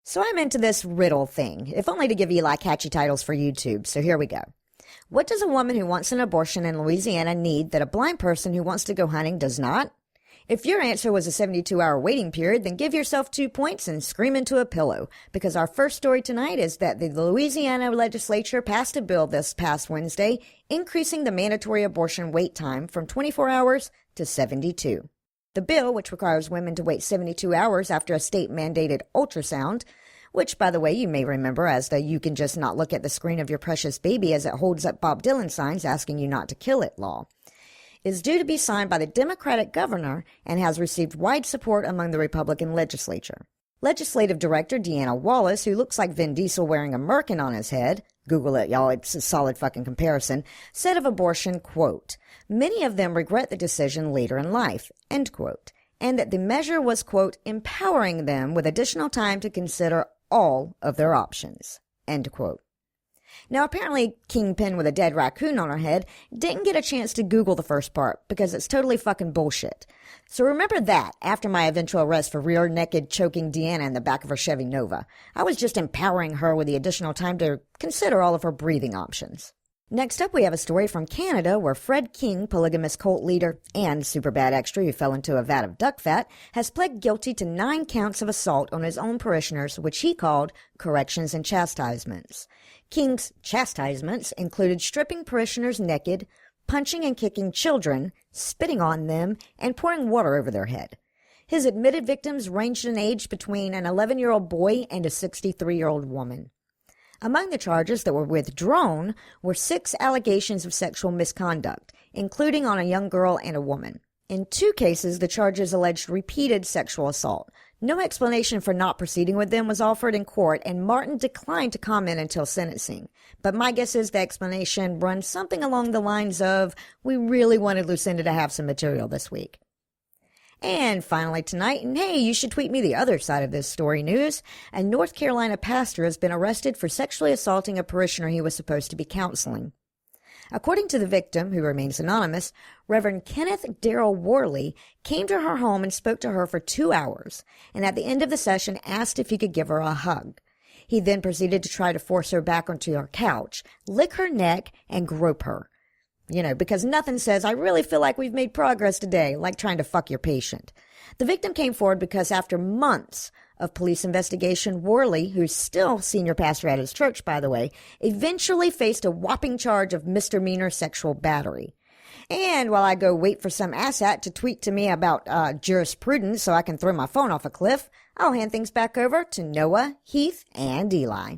So I'm into this riddle thing, if only to give Eli catchy titles for YouTube, so here we go. What does a woman who wants an abortion in Louisiana need that a blind person who wants to go hunting does not? If your answer was a 72-hour waiting period, then give yourself 2 points and scream into a pillow, because our first story tonight is that the Louisiana legislature passed a bill this past Wednesday, increasing the mandatory abortion wait time from 24 hours to 72. The bill, which requires women to wait 72 hours after a state-mandated ultrasound, which, by the way, you may remember as the "you can just not look at the screen of your precious baby as it holds up Bob Dylan signs asking you not to kill it" law, is due to be signed by the Democratic governor and has received wide support among the Republican legislature. Legislative Director Deanna Wallace, who looks like Vin Diesel wearing a merkin on his head, Google it, y'all, it's a solid fucking comparison, said of abortion, quote, "Many of them regret the decision later in life," end quote, and that the measure was, quote, "empowering them with additional time to consider all of their options," end quote. Now, apparently, Kingpin with a dead raccoon on her head didn't get a chance to Google the first part because it's totally fucking bullshit. So remember that after my eventual arrest for rear-naked choking Deanna in the back of her Chevy Nova. I was just empowering her with the additional time to consider all of her breathing options. Next up, we have a story from Canada where Fred King, polygamous cult leader and superbad extra who fell into a vat of duck fat, has pled guilty to 9 counts of assault on his own parishioners, which he called corrections and chastisements. King's chastisements included stripping parishioners naked, punching and kicking children, spitting on them, and pouring water over their head. His admitted victims ranged in age between an 11-year-old boy and a 63-year-old woman. Among the charges that were withdrawn were 6 allegations of sexual misconduct, including on a young girl and a woman. In 2 cases, the charges alleged repeated sexual assault. No explanation for not proceeding with them was offered in court, and Martin declined to comment until sentencing. But my guess is the explanation runs something along the lines of, "We really wanted Lucinda to have some material this week." And finally tonight, and hey, you should tweet me the other side of this story news, a North Carolina pastor has been arrested for sexually assaulting a parishioner he was supposed to be counseling. According to the victim, who remains anonymous, Reverend Kenneth Darrell Worley came to her home and spoke to her for 2 hours, and at the end of the session asked if he could give her a hug. He then proceeded to try to force her back onto her couch, lick her neck, and grope her. You know, because nothing says, "I really feel like we've made progress today," like trying to fuck your patient. The victim came forward because after months of police investigation, Worley, who's still senior pastor at his church, by the way, eventually faced a whopping charge of misdemeanor sexual battery. And while I go wait for some asshat to tweet to me about jurisprudence so I can throw my phone off a cliff, I'll hand things back over to Noah, Heath, and Eli.